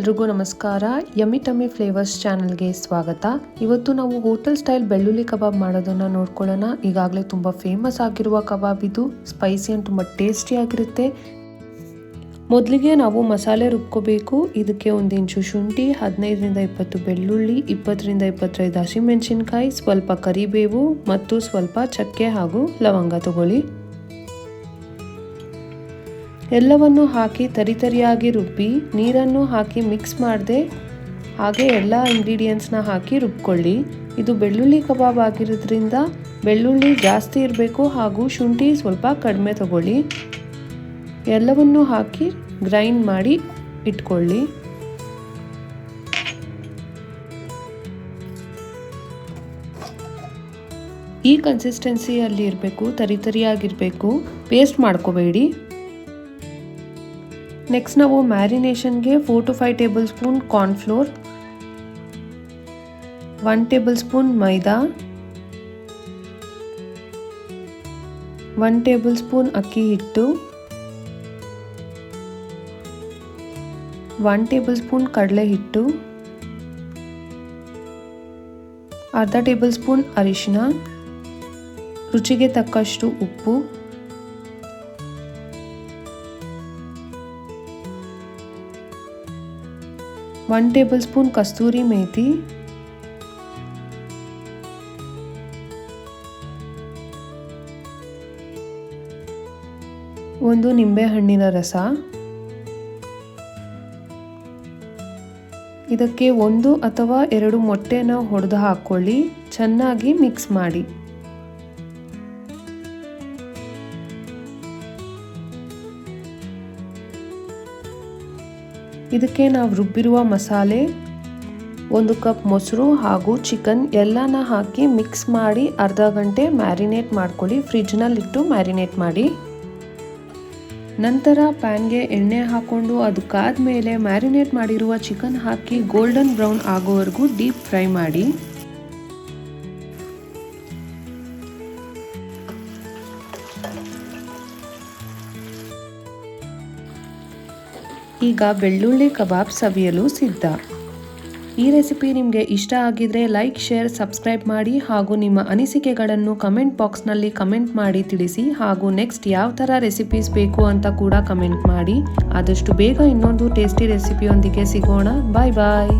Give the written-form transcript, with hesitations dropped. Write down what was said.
ಎಲ್ರಿಗೂ ನಮಸ್ಕಾರ. Yummy tummy flavours ಚಾನಲ್ಗೆ ಸ್ವಾಗತ. ಇವತ್ತು ನಾವು ಹೋಟೆಲ್ ಸ್ಟೈಲ್ ಬೆಳ್ಳುಳ್ಳಿ ಕಬಾಬ್ ಮಾಡೋದನ್ನು ನೋಡ್ಕೊಳ್ಳೋಣ. ಈಗಾಗಲೇ ತುಂಬ ಫೇಮಸ್ ಆಗಿರುವ ಕಬಾಬ್ ಇದು. ಸ್ಪೈಸಿ ಆ್ಯಂಡ್ ತುಂಬ ಟೇಸ್ಟಿಯಾಗಿರುತ್ತೆ. ಮೊದಲಿಗೆ ನಾವು ಮಸಾಲೆ ರುಬ್ಕೋಬೇಕು. ಇದಕ್ಕೆ 1 ಇಂಚು ಶುಂಠಿ, 15ರಿಂದ 20 ಬೆಳ್ಳುಳ್ಳಿ, 20ರಿಂದ 25 ಹಸಿಮೆಣಸಿನಕಾಯಿ, ಸ್ವಲ್ಪ ಕರಿಬೇವು ಮತ್ತು ಸ್ವಲ್ಪ ಚಕ್ಕೆ ಹಾಗೂ ಲವಂಗ ತಗೊಳ್ಳಿ. ಎಲ್ಲವನ್ನು ಹಾಕಿ ತರಿಯಾಗಿ ರುಬ್ಬಿ ನೀರನ್ನು ಹಾಕಿ ಮಿಕ್ಸ್ ಮಾಡದೆ ಹಾಗೆ ಎಲ್ಲ ಇಂಗ್ರೀಡಿಯೆಂಟ್ಸ್ನ ಹಾಕಿ ರುಬ್ಕೊಳ್ಳಿ. ಇದು ಬೆಳ್ಳುಳ್ಳಿ ಕಬಾಬ್ ಆಗಿರೋದ್ರಿಂದ ಬೆಳ್ಳುಳ್ಳಿ ಜಾಸ್ತಿ ಇರಬೇಕು ಹಾಗೂ ಶುಂಠಿ ಸ್ವಲ್ಪ ಕಡಿಮೆ ತಗೊಳ್ಳಿ. ಎಲ್ಲವನ್ನು ಹಾಕಿ ಗ್ರೈಂಡ್ ಮಾಡಿ ಇಟ್ಕೊಳ್ಳಿ. ಈ ಕನ್ಸಿಸ್ಟೆನ್ಸಿಯಲ್ಲಿ ಇರಬೇಕು, ತರಿಯಾಗಿರಬೇಕು, ಪೇಸ್ಟ್ ಮಾಡ್ಕೋಬೇಡಿ. ನೆಕ್ಸ್ಟ್ ನಾವು ಮ್ಯಾರಿನೇಷನ್ಗೆ 4 to 5 table spoon cornflour, 1 table spoon maida, 1 table spoon ಅಕ್ಕಿ ಹಿಟ್ಟು, 1 ಟೇಬಲ್ ಸ್ಪೂನ್ ಕಡಲೆ ಹಿಟ್ಟು, ಅರ್ಧ ಟೇಬಲ್ ಸ್ಪೂನ್ ಅರಿಶಿನ, ರುಚಿಗೆ ತಕ್ಕಷ್ಟು ಉಪ್ಪು, 1 ಟೇಬಲ್ ಸ್ಪೂನ್ ಕಸ್ತೂರಿ ಮೇಥಿ, ಒಂದು ನಿಂಬೆ ಹಣ್ಣಿನ ರಸ. ಇದಕ್ಕೆ 1 ಅಥವಾ 2 ಮೊಟ್ಟೆನ ಹೊಡೆದು ಹಾಕೊಳ್ಳಿ. ಚೆನ್ನಾಗಿ ಮಿಕ್ಸ್ ಮಾಡಿ. ಇದಕ್ಕೆ ನಾವು ರುಬ್ಬಿರುವ ಮಸಾಲೆ, 1 ಕಪ್ ಮೊಸರು ಹಾಗೂ ಚಿಕನ್ ಎಲ್ಲನ ಹಾಕಿ ಮಿಕ್ಸ್ ಮಾಡಿ ಅರ್ಧ ಗಂಟೆ ಮ್ಯಾರಿನೇಟ್ ಮಾಡ್ಕೊಳ್ಳಿ. ಫ್ರಿಜ್ನಲ್ಲಿಟ್ಟು ಮ್ಯಾರಿನೇಟ್ ಮಾಡಿ. ನಂತರ ಪ್ಯಾನ್ಗೆ ಎಣ್ಣೆ ಹಾಕ್ಕೊಂಡು ಅದಕ್ಕಾದ್ಮೇಲೆ ಮ್ಯಾರಿನೇಟ್ ಮಾಡಿರುವ ಚಿಕನ್ ಹಾಕಿ ಗೋಲ್ಡನ್ ಬ್ರೌನ್ ಆಗೋವರೆಗೂ ಡೀಪ್ ಫ್ರೈ ಮಾಡಿ. ಈಗ ಬೆಳ್ಳುಳ್ಳಿ ಕಬಾಬ್ ಸವಿಯಲು ಸಿದ್ಧ. ಈ ರೆಸಿಪಿ ನಿಮಗೆ ಇಷ್ಟ ಆಗಿದ್ರೆ ಲೈಕ್, ಶೇರ್, ಸಬ್ಸ್ಕ್ರೈಬ್ ಮಾಡಿ ಹಾಗೂ ನಿಮ್ಮ ಅನಿಸಿಕೆಗಳನ್ನು ಕಮೆಂಟ್ ಬಾಕ್ಸ್ನಲ್ಲಿ ಕಮೆಂಟ್ ಮಾಡಿ ತಿಳಿಸಿ. ಹಾಗೂ ನೆಕ್ಸ್ಟ್ ಯಾವ ಥರ ರೆಸಿಪೀಸ್ ಬೇಕು ಅಂತ ಕೂಡ ಕಮೆಂಟ್ ಮಾಡಿ. ಆದಷ್ಟು ಬೇಗ ಇನ್ನೊಂದು ಟೇಸ್ಟಿ ರೆಸಿಪಿಯೊಂದಿಗೆ ಸಿಗೋಣ. ಬಾಯ್ ಬಾಯ್.